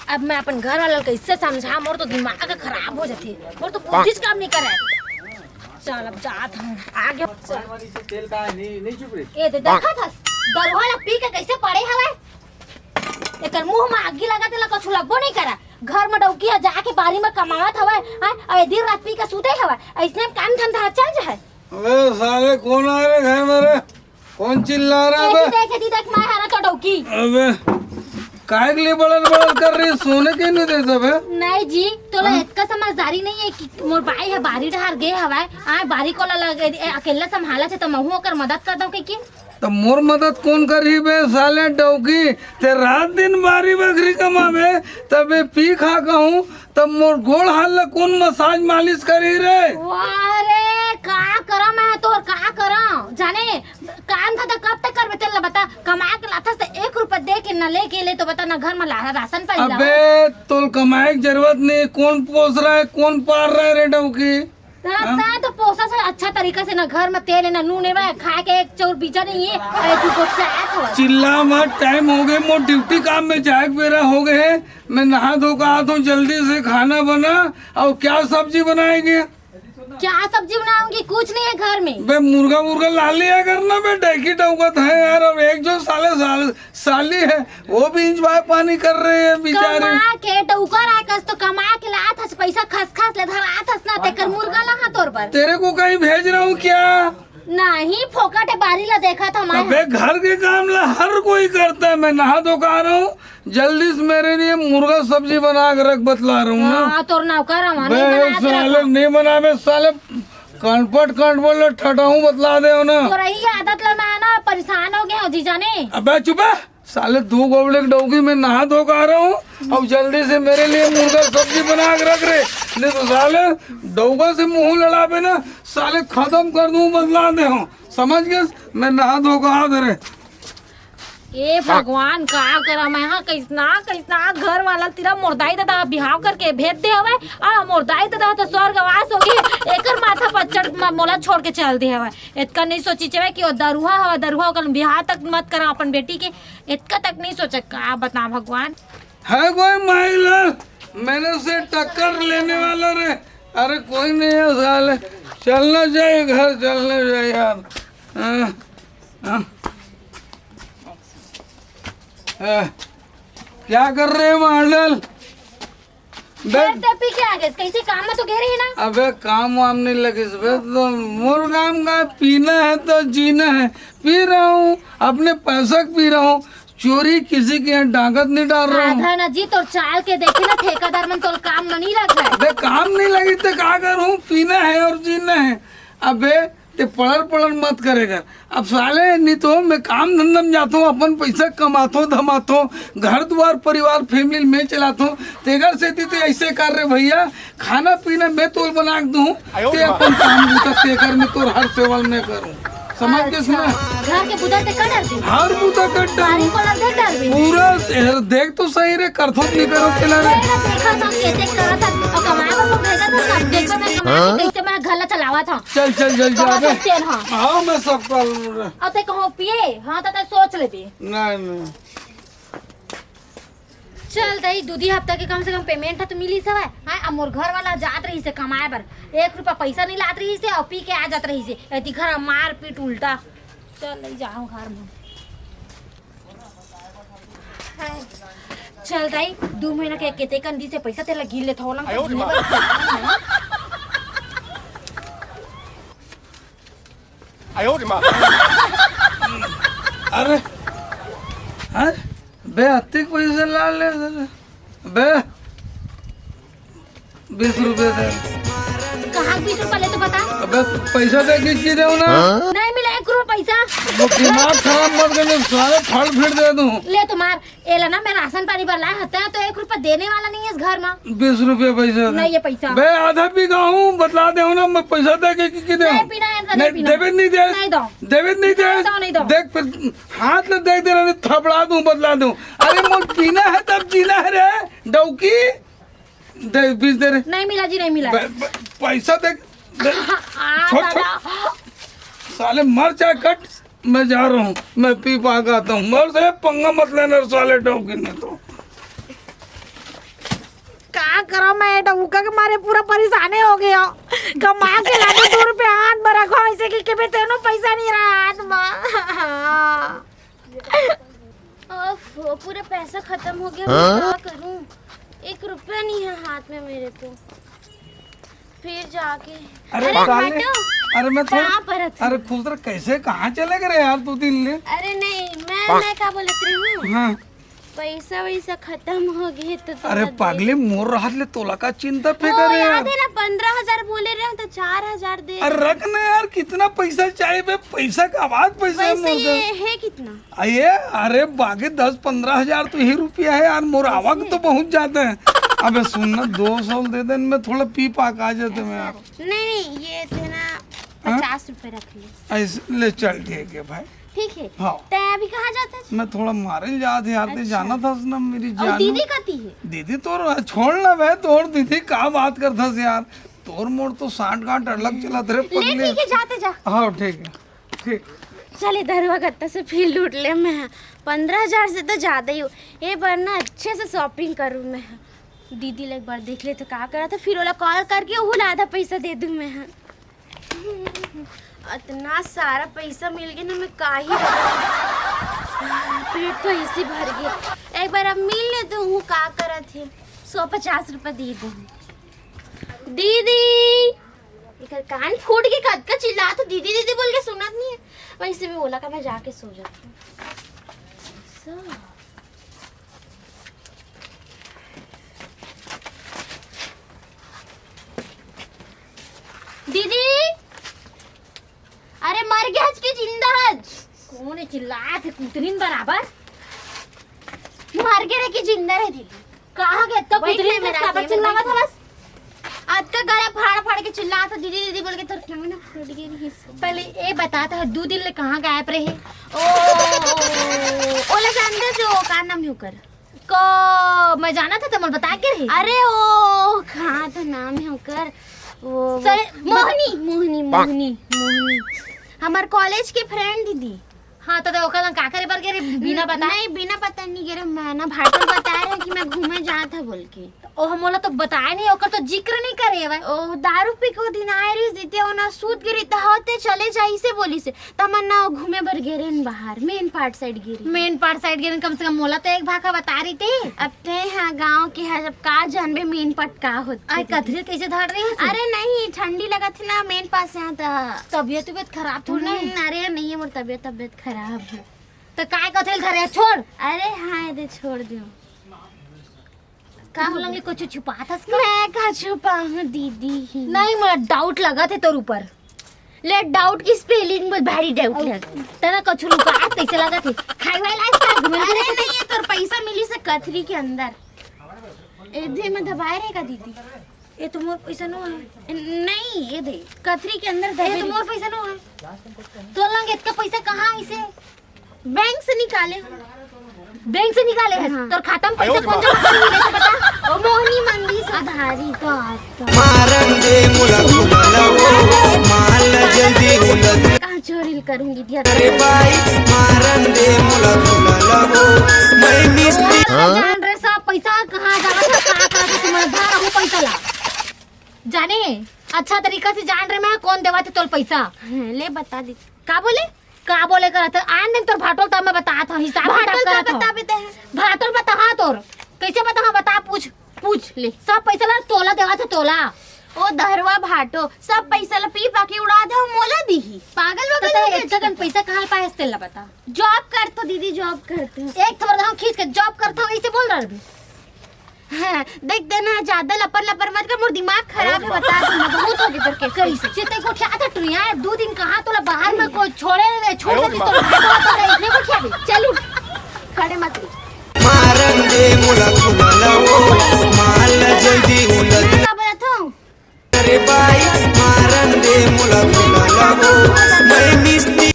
अब मैं अपन घर वाला कैसे समझा, मोर तो दिमाग खराब हो जाती, मोर तो बुद्धि काम नहीं करे। चल अब जात हूँ आगे। तेल का नहीं चुप रही। ये देखा था दरवाजा पी के कैसे पड़े हवे, एकर मुंह में आगी लगा देला, कुछ लगबो नहीं करा। घर में डौकी है जाके बारी में कमावत हवे, हां दिन रात पी के सूते हवे, ऐसने काम धंधा चल जाए। अबे साले कौन आ रहे घर मेरे, कौन चिल्ला रहा है? देख मैं हरा तो डौकी। अबे काहे के लिए बड़ल बड़ल कर रही है, सोने के नहीं देता बे? नहीं जी तोला इतना समझदारी नहीं है कि मोर भाई है बारी ढार गए हवे, बारी को अकेला संभाला से तो महू कर मदद कर दो के। तो मोर मदद कौन करी बे साले डौकी? ते रात दिन बारी बकरी कमावे तबे पी खा कहूँ तब मोर गोड़ हाल कौन मसाज मालिश करी रे? अरे का करा मैं तो का करा जाने काम था तो कब तक करबे? चल बता कमा के लाथस तो 1 रुपया दे के न लेके ले तो बता न घर में राशन पाई ला। अबे तोल कमाए की जरूरत नहीं, कौन पोस रहा है कौन पार रहा है रे डौकी? तो पोसा से अच्छा तरीका से न घर में तेल न नून है, खा के एक चौर बीजा नहीं है तू को चिल्ला मत, टाइम हो गए, मोर ड्यूटी काम में जाए बेरा हो गए। मैं नहा धो के आता हूँ, जल्दी से खाना बना। और क्या सब्जी बनाएगी? क्या सब्जी बनाऊंगी? कुछ नहीं है घर में। बे मुर्गा ला लिया करना बे, डेकी डौकत है यार। और एक जो साली है वो भी इंजॉय पानी कर रहे हैं बेचारे। कमा के डौकर आकस तो कमा के लात हस पैसा खस ले धरात हस ना तेकर मुर्गा लगा तोर पर। तेरे को कहीं भेज रहा हूँ क्या? नहीं फोकट बारी ला देखा था मैं। अबे घर के काम ला हर कोई करता है। मैं नहा धो के आ रहा हूँ, जल्दी से मेरे लिए मुर्गा सब्जी बना के रख बतला रहा हूँ ना। तोर नौकर साले नहीं बनावे साले कंपट बोले ठटाऊ बतला दे ना। तो रही आदत ला मैं ना परेशान हो गया हो जीजा ने। अबे चुप है साले, 2 गोबले की डौकी में नहा धो के आ रहा हूँ। अब जल्दी से मेरे लिए मुर्गा सब्जी बना के रख रहे, नहीं तो साले डौका से मुंह लड़ा पे ना साले खत्म कर दूं, बदला दे हूँ, समझ गए? मैं नहा धो के आ रहे। ए भगवान का करा मैं कैसना घर वाला तेरा मुर्दाई दादा बिहाव करके भेज दे हवे, और मुर्दाई दादा तो स्वर्गवास हो गए, एकर माथा पर चढ़ मोला छोड़ के चल दे हवे। इतना नहीं सोची चवे कि दरुहा हवा दरुहा कल बिहाव तक मत करा अपन बेटी के, इतना तक नहीं सोचा। का बता भगवान है कोई महिला मैंने से टक्कर लेने वाला रे? अरे कोई नहीं है साले, चलना चाहिए घर, चलना चाहिए यार। क्या कर रहे हैं मॉडल? कैसे काम में तो घेरे है ना। अबे काम वाम नहीं लगे, तो मोर काम का पीना है तो जीना है। पी रहा हूँ अपने पैसा पी रहा हूँ, चोरी किसी के यहाँ डाकत नहीं डाल रहा हूँ ना जी। तो चाल के देखे ना ठेकेदार में तो काम नहीं लग रहा है। अबे काम नहीं लगी तो क्या करूँ? पीना है और जीना है। अबे ते पड़र मत करेगा। अब साले नहीं तो मैं काम धंधा में जाता हूँ, अपन पैसा कमाता हूँ धमाता हूँ, घर द्वार परिवार फैमिली में चलाता हूँ। तेगर से तो ऐसे कर रहे भैया, खाना पीना मैं तो बना दूँ, ते अपन काम बूता तेकर में तो हर सेवल में करूँ, समझ के सुना? घर के बुदा ते कर डाल हर बूता कर बारी को लग डाल पूरा देख तो सही रे, करथो नहीं करो केला रे। देखा था कैसे करा था और कमाया वो भेजा था, सब देखो मैं कमा कैसे मैं घर ला चलावा था। चल जल्दी हां हाँ मैं सब कर लूँ। अब ते कहो पिए हां तो सोच ले भी नहीं चल दही दूधी हफ्ता के कम से कम पेमेंट तो मिली सब है। हाँ अब मोर घर वाला जात रही से कमाए बर 1 रुपया पैसा नहीं लात रही से और पी के आ जात रही से ऐती घर मार पीट उल्टा। चल नहीं जाऊँ घर में। चल रही 2 महीना के केते कंदी से पैसा तेला गिर ले थोड़ा अरे बे अति पैसे ला ले बे 20 रुपए दे। कहाँ 20 रुपया ले तो बता। अबे पैसा दे के दे ना। नहीं मिला 1 रुपया पैसा। वो दिमाग खराब मत करना, सारे फल फिर दे दूं। ले तुम्हार एला ना मैं राशन पानी भर लाया हता तो 1 रुपया देने वाला नहीं है इस घर में। 20 रुपए पैसा नहीं ये पैसा बे आधा पी गाऊं, बतला दे ना मैं पैसा दे के दे। नहीं पीना है नहीं देवे नहीं दे, नहीं दो देवे नहीं दे। देख फिर हाथ ले देख दे रहा, थपड़ा दूं बतला दूं। अरे मोर पीना है तब जीना है रे डौकी। दे 20 दे रे। नहीं मिला जी नहीं मिला। पैसा दे छोड़ साले मर चाहे कट, मैं जा रहा हूँ, मैं पी पा के आता हूँ। मर से पंगा मत लेना साले डौकी ने तो। करो, मैं डबूका के मारे पूरा परेशाने हो गया। कमा के ला दो 2 रुपया हाथ में रखो ऐसे कि मैं तेनो पैसा नहीं रहा हाथ में। ओफ, पूरा पैसा खत्म हो गया। मैं क्या करूं? 1 रुपया नहीं है हाथ में मेरे को। फिर जाके अरे साले, हटो। अरे मैं कहाँ पर है तू? अरे खुद रह, कैसे कहाँ चले गए यार 2 दिन ले? अरे नहीं, मैं क्या बोल रही हूँ, हाँ पैसा वैसा खत्म हो गए तो अरे थोड़ा पागले मोर रहा ले तोला का चिंता दे। फेंका रे यार। याद है ना 15,000 बोले रहे तो 4,000 दे। अरे रख ना यार, कितना पैसा चाहिए बे? पैसा का आवाज पैसा है वैसे मोर ये का। है कितना? आइए, अरे बाकी 10-15 हजार तो ही रुपया है यार, मोर आवक तो पहुंच जाते हैं। अबे सुनना 200 दे दे, मैं थोड़ा पी पाक आ जाते मैं यार। नहीं, ये थे ना 50 रुपए रख ले। ऐसे ले चल, ठीक है भाई। ठीक है। हाँ तै अभी कहाँ जाता है? मैं थोड़ा मारे जाते यार, ते जाना था ना मेरी और जान। दीदी कती है? दीदी तो छोड़ ना भाई, तोर दीदी का बात करता यार। तोर मोर तो 60 अड़लक चला तेरे ले पगले। ठीक है, जाते जा। हाँ ठीक है, ठीक। चल इधर गत्ता से फिर लूट ले। मैं 15,000 से तो ज्यादा ही हो। ये बार ना अच्छे से शॉपिंग करूँ मैं। दीदी एक बार देख ले तो क्या करा था, फिर वाला कॉल करके वो आधा पैसा दे दूँ मैं। इतना सारा पैसा मिल गया ना, मैं का ही पेट तो ऐसे भर गया। एक बार अब मिल ले तो हूँ का करा थे। 150 रुपये दे दूँ। दीदी इधर कान फूट के कद का चिल्ला तो दीदी दीदी बोल के सुनत नहीं है। वैसे भी बोला का मैं जाके सो जाती हूँ। दीदी, अरे मर गया आज के जिंदा आज? कौन है चिल्लाए थे कुतरीन बराबर? मर गया कि जिंदा रहे दीदी? कहाँ गए तो वही कुतरीन मैं बराबर रात में चिल्लावा था बस। आज का गला फाड़ फाड़ के चिल्ला था दीदी दीदी बोल के तो क्या ना फट गई। पहले ये बताता है 2 दिन ले कहाँ गायब रहे? ओला जानते जो का नाम है ओकर? को मैं जाना था तुम बता के रही। अरे ओ कहाँ तो नाम है ओकर? वो मोहनी मोहनी मोहनी मोहनी हमार कॉलेज के फ्रेंड दीदी। हाँ तो ओकर का करे बर के बिना बता। नहीं, बिना पता नहीं गिरा। मैं ना भाटल बता रहे कि मैं घूमे जा था बोल के। ओ हमोला तो बताया नहीं, ओकर तो जिक्र नहीं करे भाई। ओ दारू पी को दिन आयरिस देते हो ना, सूत गिरी तो होते चले जाई से बोली से तमन्ना घूमे भर गिरे बाहर मेन पार्ट साइड गिरी। मेन पार्ट साइड गिरन कम से कम मोला तो एक भाखा बता रही थी। अब ते हाँ गांव के है, जब का जानबे मेन पार्ट का होता। आई कथरी कैसे धाड़ रही है? अरे नहीं, ठंडी लगा थी ना मेन पास से आता। तबियत खराब थोड़ी नहीं? अरे नहीं है, मोर तबियत खराब है। तो काय कथल घरे छोड़। अरे हाँ दे छोड़ दियो। का बोलेंगे कुछ छुपा था? मैं का छुपाऊं दीदी? नहीं मैं डाउट लगा थे तोर ऊपर। ले डाउट की स्पेलिंग में भारी डाउट लगा। तेरा कुछ लुका कैसे लगा थे? खाई वाला लाइफ अरे नहीं, ये तोर पैसा मिली से कथरी के अंदर इधे में दबाए रहेगा दीदी। ये तो मोर पैसा नो है। नहीं, ये दे कथरी के अंदर ये दबे। तो मोर पैसा नो है। तो लंग इतना पैसा कहाँ इसे? बैंक से निकाले। बैंक से निकाले है? हाँ। तोर खाता में पैसा कौन जमा कर ले बता? ओ मोहनी मंदी से उधारी तो आता। मारन दे मुला खुला वो माल जल्दी उलद कहाँ चोरी करूंगी दिया? रे भाई मारन दे मुला खुला वो मैं मिस्त्री जान रे सब पैसा कहाँ जा रहा था? कहाँ कहाँ से तुम्हारे घर वो पैसा ला जाने अच्छा तरीका से जान रहे मैं कौन देवा थे तोर पैसा। ले बता दी। का बोले कर था आन दिन तोर भाटोल तो मैं बता था हिसाब भाटल किताब का करत बता हो। बेते हैं। भाटोल बता हाँ तोर कैसे बता? हाँ बता, पूछ ले सब पैसा ला तोला देवा था तोला। ओ दहरवा भाटो सब पैसा ला पी पाके उड़ा दे मोला दी। पागल तो वगल एक जगन पैसा कहाँ पाए तेल ला बता। जॉब करतो दीदी, जॉब करतो। एक थोड़ा हम खींच के जॉब करता हूँ ऐसे बोल रहा है। हाँ, देख देना ज्यादा लपर लपर मत कर, मोर दिमाग खराब है। बता दो ना बहुत हो गया के कैसे ते को क्या था ट्रिया 2 दिन कहाँ तोला बाहर में को छोड़ देती तो इतने को क्या चल उठ, खड़े मत रही। मारन दे मुला खुला वो माल जल्दी उलद क्या बोला था? रे भाई मारन दे मुला खुला वो मैं मिस्त्री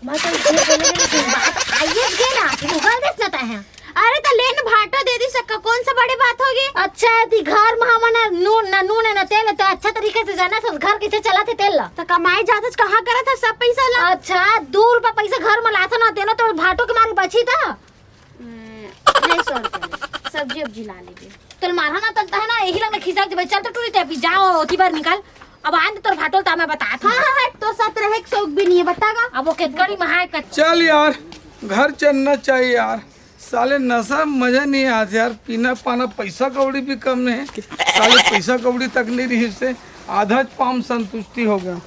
मैं तो इतने बोले कि बात आइए के ना गूगल देख लेता है। अरे तो लेन भाटो दे दी सक्का, कौन सा बड़ी बात होगी? अच्छा ती घर में हमना नून है ना तेल है तो अच्छा तरीके से जाना सब घर कैसे चलाते तेल ला। तो कमाई जाता कहाँ करा था सब पैसा ला? अच्छा 2 रुपया पैसा घर में लाता ना देना तो भाटो के मारे बची था। नहीं 100 रुपया सब्जी उब्जी ला लेबे तो मारहा ना तक है ना यही लग खिसा के चल तो टूरी ते जाओ ओती बार निकाल अब आन तोर फाटल ता मैं बता था हाँ तो साथ रहे के शौक भी नहीं है बतागा। अब वो केतगड़ी महाय का चल यार घर चलना चाहिए यार, साले नशा मजा नहीं आता यार, पीना पाना पैसा कौड़ी भी कम नहीं है, साले पैसा कौड़ी तक नहीं रही से आधा पाम संतुष्टि हो गया।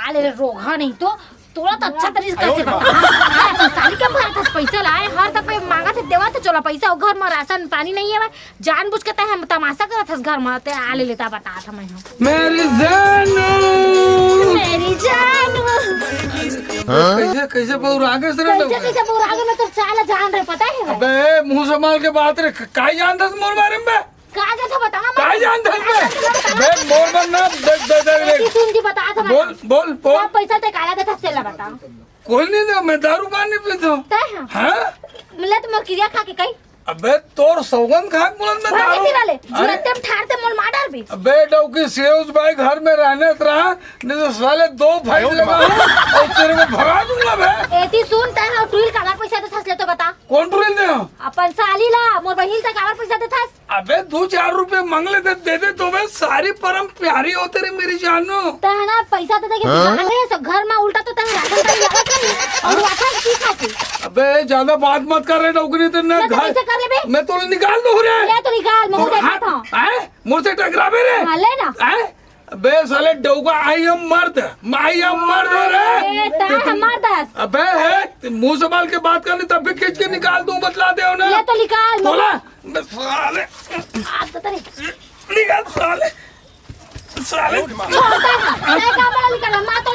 आले रोगा नहीं तो तोड़ा तो अच्छा तरीके से बता साली के भरा था पैसा लाए हर तक पे मांगा थे देवा तो चला पैसा और घर में राशन पानी नहीं है जान बुझ के हम तमाशा करा था घर में ते आले लेता बता था मैं मेरी जानू मेरी जानू कैसे कैसे बहु आगे से रहता कैसे कैसे पूरा आगे में तो साला जान रहे पता है अबे मुंह संभाल के बात रे, काई जानता है मोर बारे में, कहा था बता काई जानता है बे मोर बनना दे सुन जी बता था बोल बोल बोल, पैसा ते काला देता सेला बता कोई नहीं दे, मैं दारू पानी पीता हूँ। तय हाँ मिले तो मोर क्रिया खा के कई अबे तोर सौगंध खाक बुलंद में भागे दारू, फिराले अरे जुरते में ठाड़ते मोल मार डाल भी अबे डौकी सेउस भाई घर में रहने रहा नहीं तो साले 2 फाइट लगा और तेरे को भगा दूंगा बे। एती सुन तय हो टूल काला पैसा दे थसले तो बता कौन टूरिल दे हो? अपन साली ला मोर बहिन से काला पैसा दे थस अबे 2-4 रुपए मांग लेते दे दे तो बे, सारी परम प्यारी हो तेरी मेरी जानू। तय ना पैसा तो देके भाग गए सब घर में उल्टा तो तय राशन पानी लगा कर और वाथा की खाती अबे ज्यादा बात मत कर रहे डौकरी तेरे मैं तो घर पैसा कर ले बे मैं तो निकाल दूं रे। ले तो निकाल मैं उधर बैठा हैं मुझसे टकरावे रे हां ले ना हैं अबे साले डौका आई एम मर्द रे। ए ता हमार दस अबे है मुंह संभाल के बात करनी तब भी खींच के निकाल दूं, बतला दे हो ना ले तो निकाल बोला बे साले आप तो तेरे निकाल साले साले छोड़ता है का बड़ा निकाल मां तो